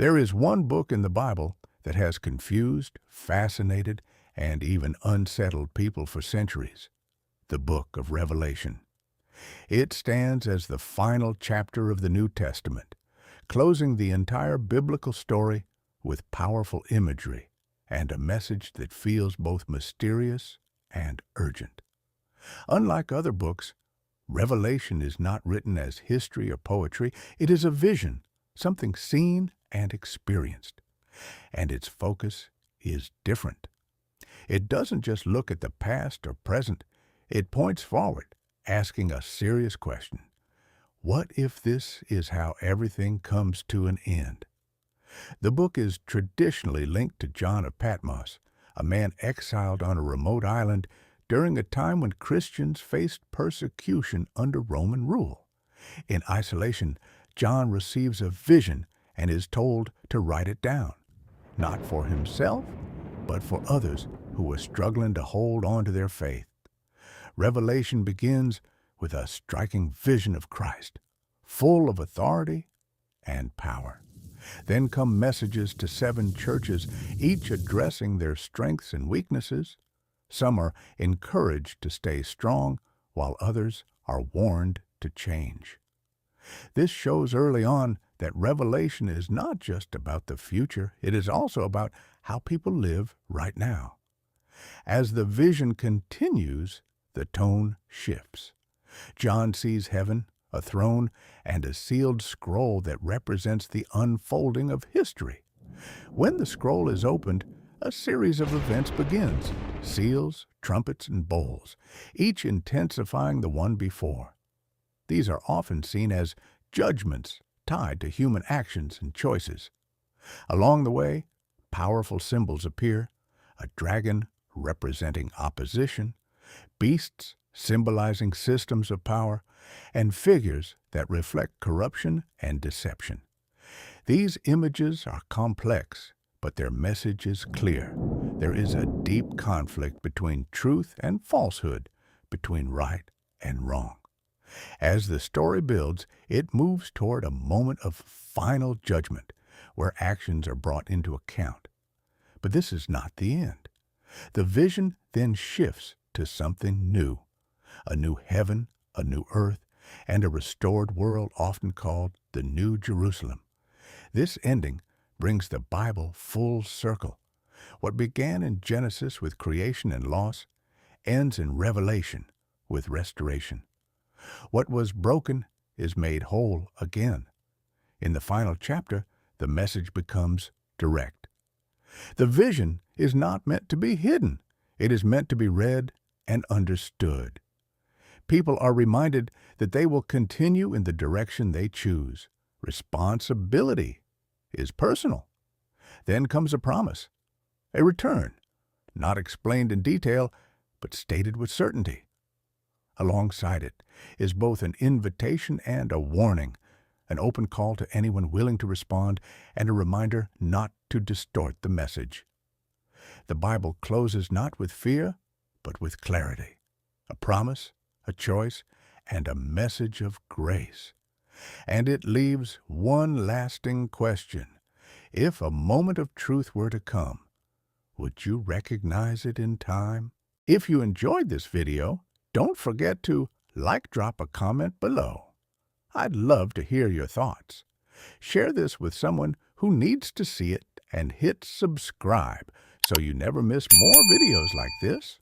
There is one book in the Bible that has confused, fascinated, and even unsettled people for centuries: the book of Revelation. It stands as the final chapter of the New Testament, closing the entire biblical story with powerful imagery and a message that feels both mysterious and urgent. Unlike other books, Revelation is not written as history or poetry. It is a vision, something seen and experienced. And its focus is different. It doesn't just look at the past or present. It points forward, asking a serious question. What if this is how everything comes to an end? The book is traditionally linked to John of Patmos, a man exiled on a remote island during a time when Christians faced persecution under Roman rule. In isolation, John receives a vision and is told to write it down, not for himself, but for others who were struggling to hold on to their faith. Revelation begins with a striking vision of Christ, full of authority and power. Then come messages to 7 churches, each addressing their strengths and weaknesses. Some are encouraged to stay strong, while others are warned to change. This shows early on that Revelation is not just about the future, it is also about how people live right now. As the vision continues, the tone shifts. John sees heaven, a throne, and a sealed scroll that represents the unfolding of history. When the scroll is opened, a series of events begins: seals, trumpets, and bowls, each intensifying the one before. These are often seen as judgments tied to human actions and choices. Along the way, powerful symbols appear: a dragon representing opposition, beasts symbolizing systems of power, and figures that reflect corruption and deception. These images are complex, but their message is clear. There is a deep conflict between truth and falsehood, between right and wrong. As the story builds, it moves toward a moment of final judgment, where actions are brought into account. But this is not the end. The vision then shifts to something new: a new heaven, a new earth, and a restored world often called the New Jerusalem. This ending brings the Bible full circle. What began in Genesis with creation and loss ends in Revelation with restoration. What was broken is made whole again. In the final chapter, the message becomes direct. The vision is not meant to be hidden. It is meant to be read and understood. People are reminded that they will continue in the direction they choose. Responsibility is personal. Then comes a promise, a return, not explained in detail, but stated with certainty. Alongside it is both an invitation and a warning, an open call to anyone willing to respond, and a reminder not to distort the message. The Bible closes not with fear, but with clarity, a promise, a choice, and a message of grace. And it leaves one lasting question: if a moment of truth were to come, would you recognize it in time? If you enjoyed this video, don't forget to drop a comment below. I'd love to hear your thoughts. Share this with someone who needs to see it, and hit subscribe so you never miss more videos like this.